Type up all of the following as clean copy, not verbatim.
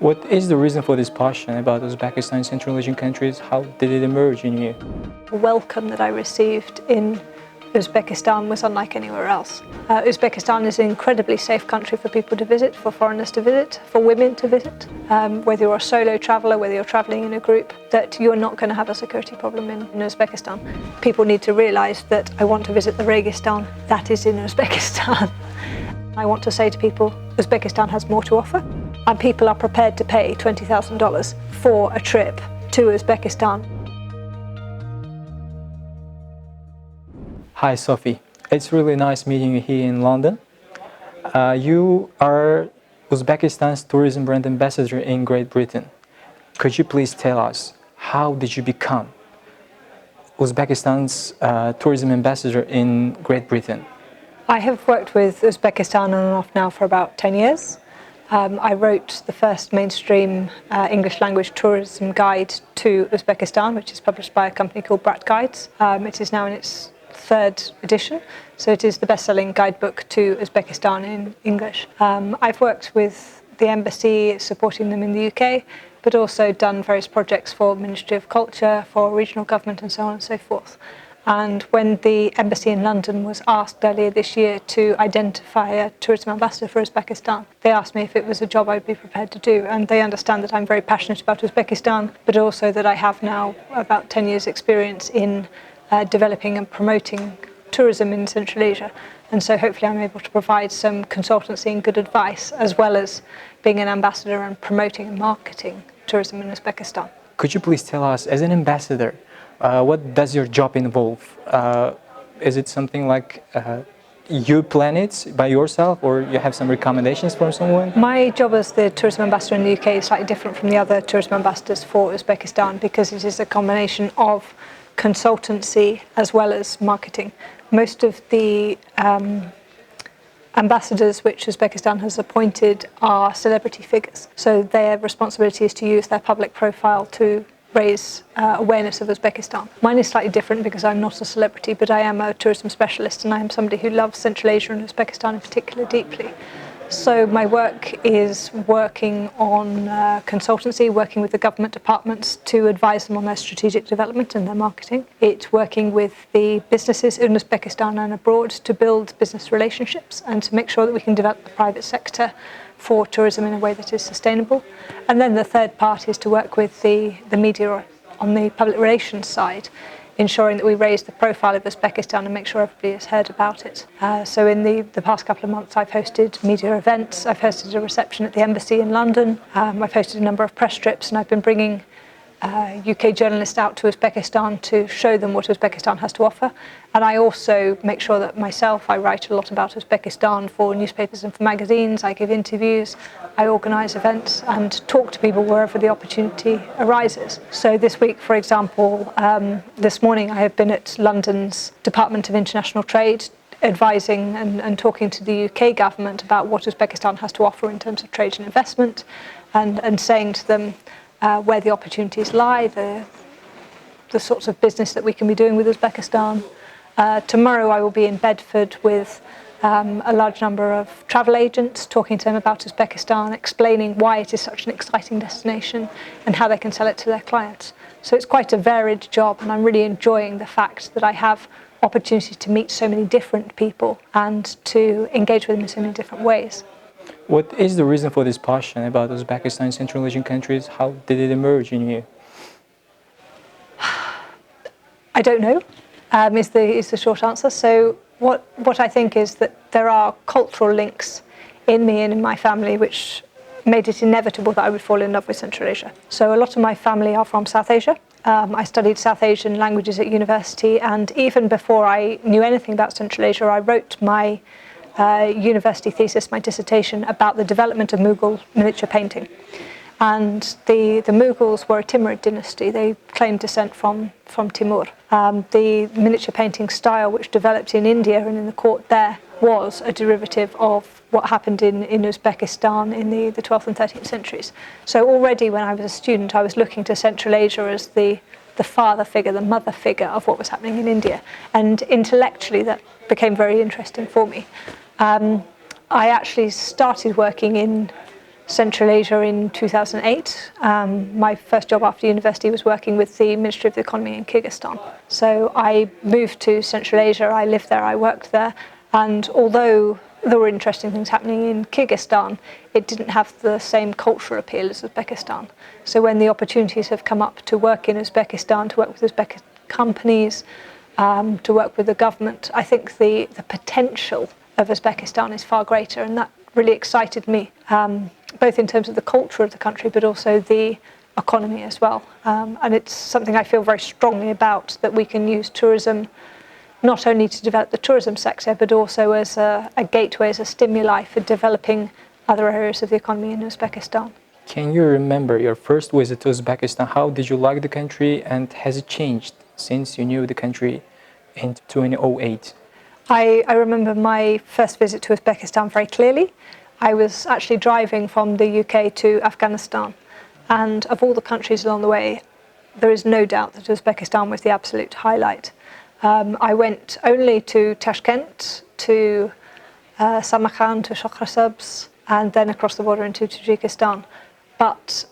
What is the reason for this passion about Uzbekistan and Central Asian countries? How did it emerge in you? The welcome that I received in Uzbekistan was unlike anywhere else. Uzbekistan is an incredibly safe country for people to visit, for foreigners to visit, for women to visit. Whether you're a solo traveller, whether you're travelling in a group, that you're not going to have a security problem in Uzbekistan. People need to realise that I want to visit the Registan that is in Uzbekistan. I want to say to people, Uzbekistan has more to offer, and people are prepared to pay $20,000 for a trip to Uzbekistan. Hi Sophie, it's really nice meeting you here in London. You are Uzbekistan's tourism brand ambassador in Great Britain. Could you please tell us, how did you become Uzbekistan's tourism ambassador in Great Britain? I have worked with Uzbekistan on and off now for about 10 years. I wrote the first mainstream English language tourism guide to Uzbekistan, which is published by a company called Brat Guides. It is now in its third edition, so it is the best-selling guidebook to Uzbekistan in English. I've worked with the embassy, supporting them in the UK, but also done various projects for Ministry of Culture, for regional government and so on and so forth. And when the embassy in London was asked earlier this year to identify a tourism ambassador for Uzbekistan, they asked me if it was a job I would be prepared to do. And they understand that I'm very passionate about Uzbekistan, but also that I have now about 10 years' experience in developing and promoting tourism in Central Asia. And so hopefully I'm able to provide some consultancy and good advice, as well as being an ambassador and promoting and marketing tourism in Uzbekistan. Could you please tell us, as an ambassador, what does your job involve? Is it something like you plan it by yourself, or you have some recommendations from someone? My job as the tourism ambassador in the UK is slightly different from the other tourism ambassadors for Uzbekistan, because it is a combination of consultancy as well as marketing. Most of the ambassadors which Uzbekistan has appointed are celebrity figures, so their responsibility is to use their public profile to raise awareness of Uzbekistan. Mine is slightly different because I'm not a celebrity, but I am a tourism specialist, and I am somebody who loves Central Asia and Uzbekistan in particular deeply. So my work is working on consultancy, working with the government departments to advise them on their strategic development and their marketing. It's working with the businesses in Uzbekistan and abroad to build business relationships and to make sure that we can develop the private sector for tourism in a way that is sustainable. And then the third part is to work with the media on the public relations side, ensuring that we raise the profile of Uzbekistan and make sure everybody has heard about it. So in the past couple of months I've hosted media events, I've hosted a reception at the embassy in London, I've hosted a number of press trips, and I've been bringing UK journalists out to Uzbekistan to show them what Uzbekistan has to offer. And I also make sure that myself, I write a lot about Uzbekistan for newspapers and for magazines, I give interviews, I organise events and talk to people wherever the opportunity arises. So this week, for example, this morning I have been at London's Department of International Trade, advising and talking to the UK government about what Uzbekistan has to offer in terms of trade and investment, and saying to them where the opportunities lie, the sorts of business that we can be doing with Uzbekistan. Tomorrow I will be in Bedford with a large number of travel agents, talking to them about Uzbekistan, explaining why it is such an exciting destination and how they can sell it to their clients. So it's quite a varied job, and I'm really enjoying the fact that I have opportunity to meet so many different people and to engage with them in so many different ways. What is the reason for this passion about Uzbekistan and Central Asian countries? How did it emerge in you? I don't know, is the short answer. So what I think is that there are cultural links in me and in my family which made it inevitable that I would fall in love with Central Asia. So a lot of my family are from South Asia. I studied South Asian languages at university, and even before I knew anything about Central Asia, I wrote my university thesis, my dissertation, about the development of Mughal miniature painting. And the Mughals were a Timurid dynasty. They claimed descent from Timur. The miniature painting style which developed in India and in the court there was a derivative of what happened in Uzbekistan in the 12th and 13th centuries. So already when I was a student, I was looking to Central Asia as the father figure, the mother figure of what was happening in India. And intellectually that became very interesting for me. I actually started working in Central Asia in 2008. My first job after university was working with the Ministry of the Economy in Kyrgyzstan. So I moved to Central Asia, I lived there, I worked there, and although there were interesting things happening in Kyrgyzstan, it didn't have the same cultural appeal as Uzbekistan. So when the opportunities have come up to work in Uzbekistan, to work with Uzbek companies, to work with the government, I think the potential of Uzbekistan is far greater, and that really excited me, both in terms of the culture of the country, but also the economy as well. And it's something I feel very strongly about, that we can use tourism not only to develop the tourism sector, but also as a gateway, as a stimuli for developing other areas of the economy in Uzbekistan. Can you remember your first visit to Uzbekistan? How did you like the country, and has it changed since you knew the country in 2008? I remember my first visit to Uzbekistan very clearly. I was actually driving from the UK to Afghanistan, and of all the countries along the way, there is no doubt that Uzbekistan was the absolute highlight. I went only to Tashkent, to Samarkand, to Shokhrasabz, and then across the border into Tajikistan. But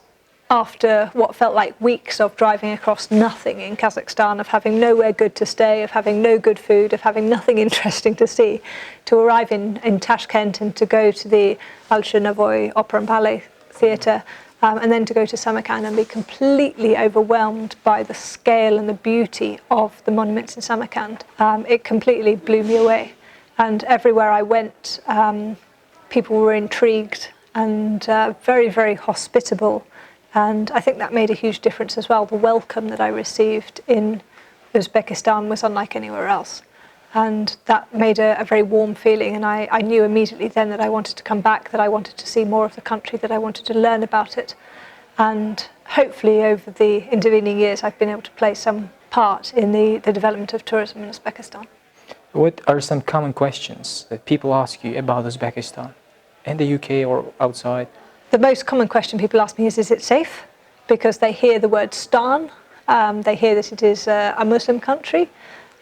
after what felt like weeks of driving across nothing in Kazakhstan, of having nowhere good to stay, of having no good food, of having nothing interesting to see, to arrive in Tashkent and to go to the Al-Chernavoy Opera and Ballet Theatre, and then to go to Samarkand and be completely overwhelmed by the scale and the beauty of the monuments in Samarkand. It completely blew me away. And everywhere I went, people were intrigued and very, very hospitable. And I think that made a huge difference as well. The welcome that I received in Uzbekistan was unlike anywhere else. And that made a very warm feeling, and I knew immediately then that I wanted to come back, that I wanted to see more of the country, that I wanted to learn about it. And hopefully over the intervening years I've been able to play some part in the development of tourism in Uzbekistan. What are some common questions that people ask you about Uzbekistan, in the UK or outside? The most common question people ask me is it safe? Because they hear the word Stan, they hear that it is a Muslim country,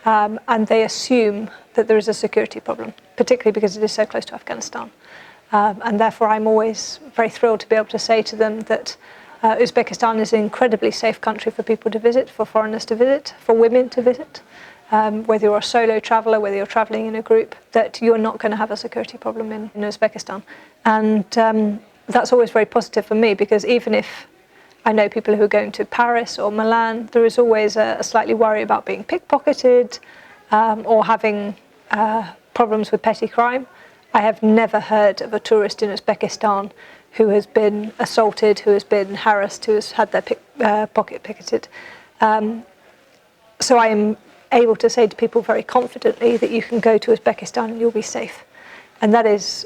and they assume that there is a security problem, particularly because it is so close to Afghanistan. And therefore I'm always very thrilled to be able to say to them that Uzbekistan is an incredibly safe country for people to visit, for foreigners to visit, for women to visit. Whether you're a solo traveller, whether you're travelling in a group, that you're not going to have a security problem in Uzbekistan. And that's always very positive for me, because even if I know people who are going to Paris or Milan, there is always a slightly worry about being pickpocketed or having problems with petty crime. I have never heard of a tourist in Uzbekistan who has been assaulted, who has been harassed, who has had their pocket picketed. So I am able to say to people very confidently that you can go to Uzbekistan and you'll be safe. And that is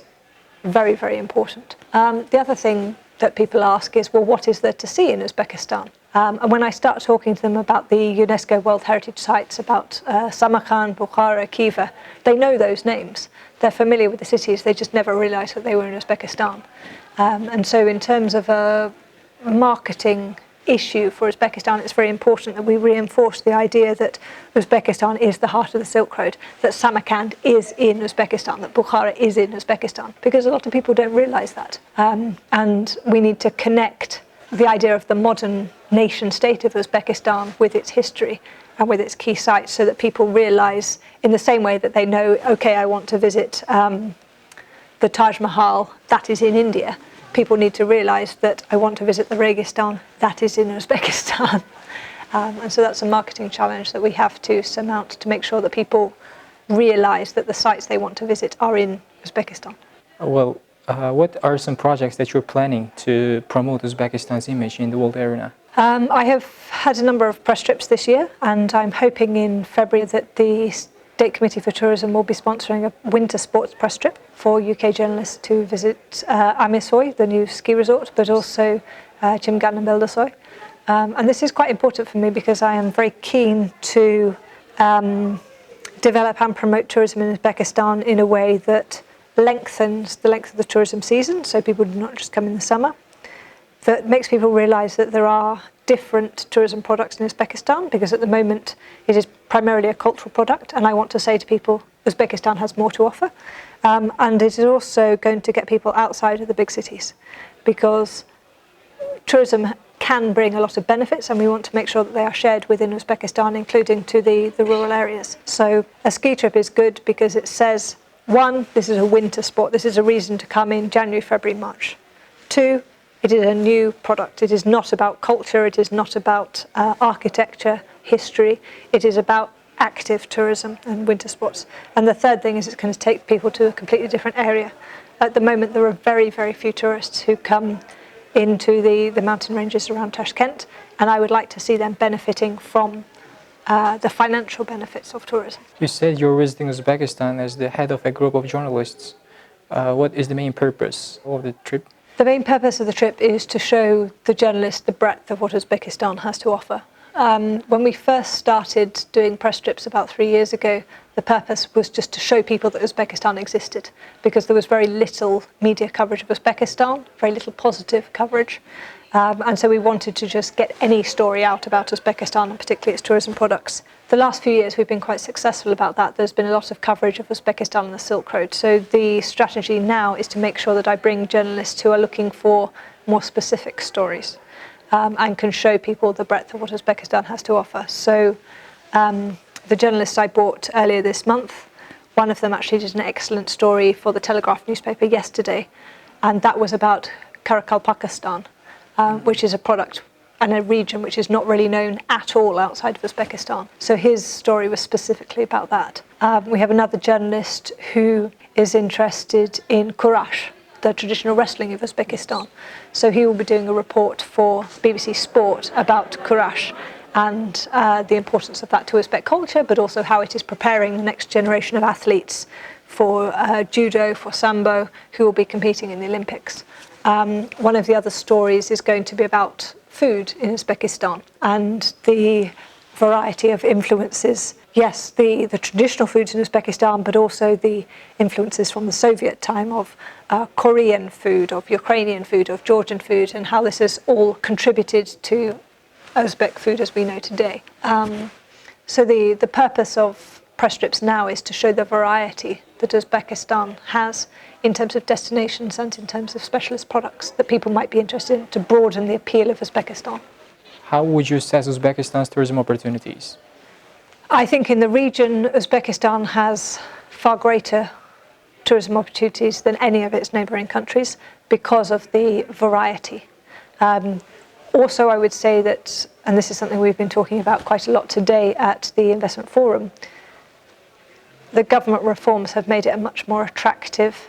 very, very important. The other thing that people ask is, well, what is there to see in Uzbekistan? And when I start talking to them about the UNESCO World Heritage Sites, about Samarkand, Bukhara, Khiva, they know those names. They're familiar with the cities, they just never realised that they were in Uzbekistan. And so in terms of a marketing issue for Uzbekistan, it's very important that we reinforce the idea that Uzbekistan is the heart of the Silk Road, that Samarkand is in Uzbekistan, that Bukhara is in Uzbekistan, because a lot of people don't realise that. And we need to connect the idea of the modern nation state of Uzbekistan with its history and with its key sites, so that people realise, in the same way that they know, okay, I want to visit the Taj Mahal, that is in India. People need to realise that I want to visit the Registan, that is in Uzbekistan. And so that's a marketing challenge that we have to surmount, to make sure that people realise that the sites they want to visit are in Uzbekistan. Well, what are some projects that you're planning to promote Uzbekistan's image in the world arena? I have had a number of press trips this year, and I'm hoping in February that the State Committee for Tourism will be sponsoring a winter sports press trip for UK journalists to visit Amisoy, the new ski resort, but also Chimgan and Beldasoy. And this is quite important for me, because I am very keen to develop and promote tourism in Uzbekistan in a way that lengthens the length of the tourism season, so people do not just come in the summer, that makes people realise that there are different tourism products in Uzbekistan, because at the moment it is primarily a cultural product, and I want to say to people Uzbekistan has more to offer. And it is also going to get people outside of the big cities, because tourism can bring a lot of benefits, and we want to make sure that they are shared within Uzbekistan, including to the rural areas. So a ski trip is good because it says, one, this is a winter sport, this is a reason to come in January, February, March. Two, it is a new product. It is not about culture, it is not about architecture, history, it is about active tourism and winter sports. And the third thing is it's going to take people to a completely different area. At the moment there are very, very few tourists who come into the mountain ranges around Tashkent, and I would like to see them benefiting from the financial benefits of tourism. You said you're visiting Uzbekistan as the head of a group of journalists. What is the main purpose of the trip? The main purpose of the trip is to show the journalists the breadth of what Uzbekistan has to offer. When we first started doing press trips about 3 years ago, the purpose was just to show people that Uzbekistan existed, because there was very little media coverage of Uzbekistan, very little positive coverage. And so we wanted to just get any story out about Uzbekistan, and particularly its tourism products. The last few years we've been quite successful about that. There's been a lot of coverage of Uzbekistan and the Silk Road. So the strategy now is to make sure that I bring journalists who are looking for more specific stories, and can show people the breadth of what Uzbekistan has to offer. So the journalists I brought earlier this month, one of them actually did an excellent story for the Telegraph newspaper yesterday, and that was about Karakalpakistan, which is a product and a region which is not really known at all outside of Uzbekistan. So his story was specifically about that. We have another journalist who is interested in Kurash, the traditional wrestling of Uzbekistan. So he will be doing a report for BBC Sport about Kurash and the importance of that to Uzbek culture, but also how it is preparing the next generation of athletes for judo, for sambo, who will be competing in the Olympics. One of the other stories is going to be about food in Uzbekistan and the variety of influences. Yes, the traditional foods in Uzbekistan, but also the influences from the Soviet time of Korean food, of Ukrainian food, of Georgian food, and how this has all contributed to Uzbek food as we know today. So the purpose of press trips now is to show the variety that Uzbekistan has in terms of destinations and in terms of specialist products that people might be interested in, to broaden the appeal of Uzbekistan. How would you assess Uzbekistan's tourism opportunities? I think in the region, Uzbekistan has far greater tourism opportunities than any of its neighbouring countries because of the variety. Also, I would say that, and this is something we've been talking about quite a lot today at the Investment Forum, the government reforms have made it a much more attractive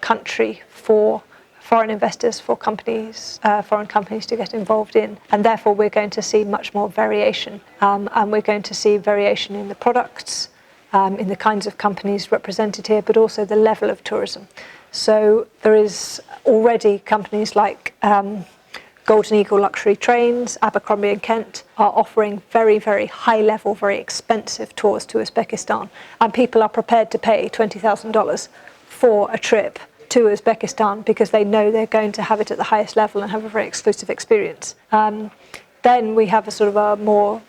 country for foreign investors, for companies, foreign companies to get involved in, and therefore we're going to see much more variation, and we're going to see variation in the products, in the kinds of companies represented here, but also the level of tourism. So there is already companies like Golden Eagle Luxury Trains, Abercrombie and Kent are offering very, very high level, very expensive tours to Uzbekistan, and people are prepared to pay $20,000 for a trip to Uzbekistan because they know they're going to have it at the highest level and have a very exclusive experience. Then we have a sort of a more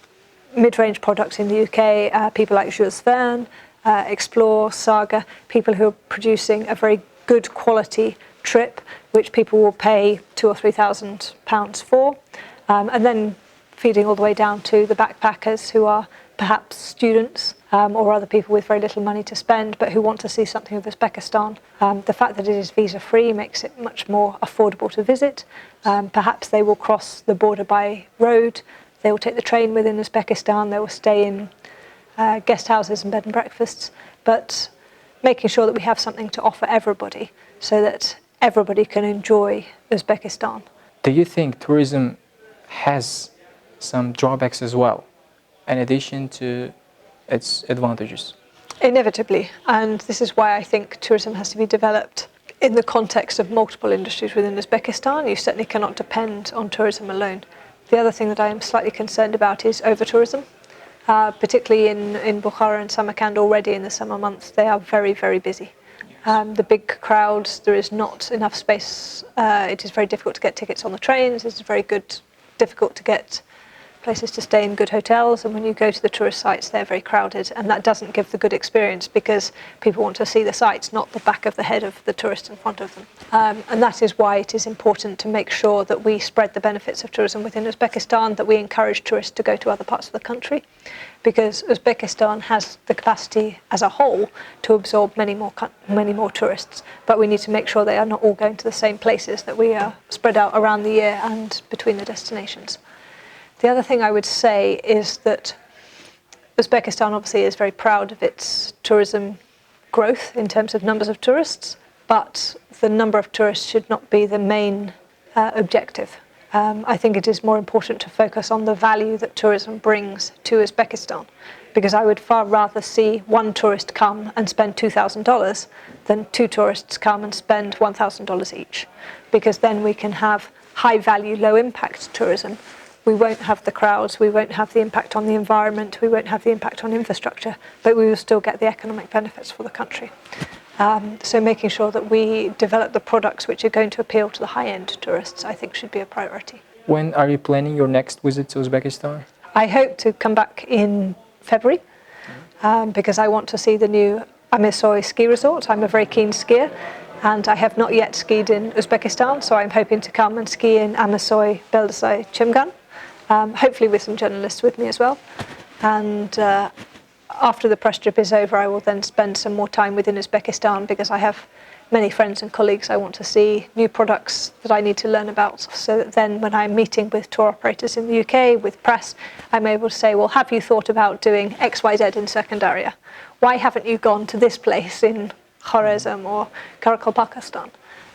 mid-range product in the UK, people like Jules Verne, Explore, Saga, people who are producing a very good quality trip which people will pay £2,000 or £3,000 for, and then feeding all the way down to the backpackers who are perhaps students or other people with very little money to spend but who want to see something of Uzbekistan. The fact that it is visa-free makes it much more affordable to visit. Perhaps they will cross the border by road, they will take the train within Uzbekistan, they will stay in guest houses and bed and breakfasts, but making sure that we have something to offer everybody so that everybody can enjoy Uzbekistan. Do you think tourism has some drawbacks as well, in addition to its advantages? Inevitably, and this is why I think tourism has to be developed in the context of multiple industries within Uzbekistan. You certainly cannot depend on tourism alone. The other thing that I am slightly concerned about is over-tourism, particularly in Bukhara and Samarkand already in the summer months. They are very, very busy. The big crowds, there is not enough space. It is very difficult to get tickets on the trains. It is very difficult to get places to stay in, good hotels, and when you go to the tourist sites, they're very crowded, and that doesn't give the good experience because people want to see the sights, not the back of the head of the tourist in front of them. And that is why it is important to make sure that we spread the benefits of tourism within Uzbekistan, that we encourage tourists to go to other parts of the country, because Uzbekistan has the capacity as a whole to absorb many more tourists, but we need to make sure they are not all going to the same places, that we are spread out around the year and between the destinations. The other thing I would say is that Uzbekistan obviously is very proud of its tourism growth in terms of numbers of tourists, but the number of tourists should not be the main objective. I think it is more important to focus on the value that tourism brings to Uzbekistan, because I would far rather see one tourist come and spend $2,000 than two tourists come and spend $1,000 each, because then we can have high value, low impact tourism. We won't have the crowds, we won't have the impact on the environment, we won't have the impact on infrastructure, but we will still get the economic benefits for the country. So making sure that we develop the products which are going to appeal to the high-end tourists, I think, should be a priority. When are you planning your next visit to Uzbekistan? I hope to come back in February because I want to see the new Amisoy ski resort. I'm a very keen skier and I have not yet skied in Uzbekistan, so I'm hoping to come and ski in Amisoy, Beldasai, Chimgan, hopefully with some journalists with me as well. And after the press trip is over, I will then spend some more time within Uzbekistan because I have many friends and colleagues I want to see, new products that I need to learn about, so that then when I'm meeting with tour operators in the UK, with press, I'm able to say, well, have you thought about doing XYZ in Secondaria? Why haven't you gone to this place in Khwarezm or Karakalpakstan?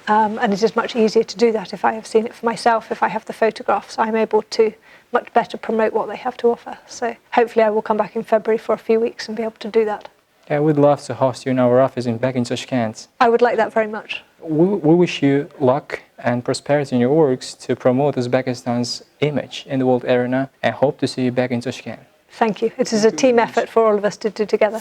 And it is much easier to do that if I have seen it for myself, if I have the photographs. I'm able to much better promote what they have to offer. So hopefully I will come back in February for a few weeks and be able to do that. I would love to host you in our office back in Tashkent. I would like that very much. We wish you luck and prosperity in your works to promote Uzbekistan's image in the world arena, and hope to see you back in Tashkent. Thank you. It is a team effort for all of us to do together.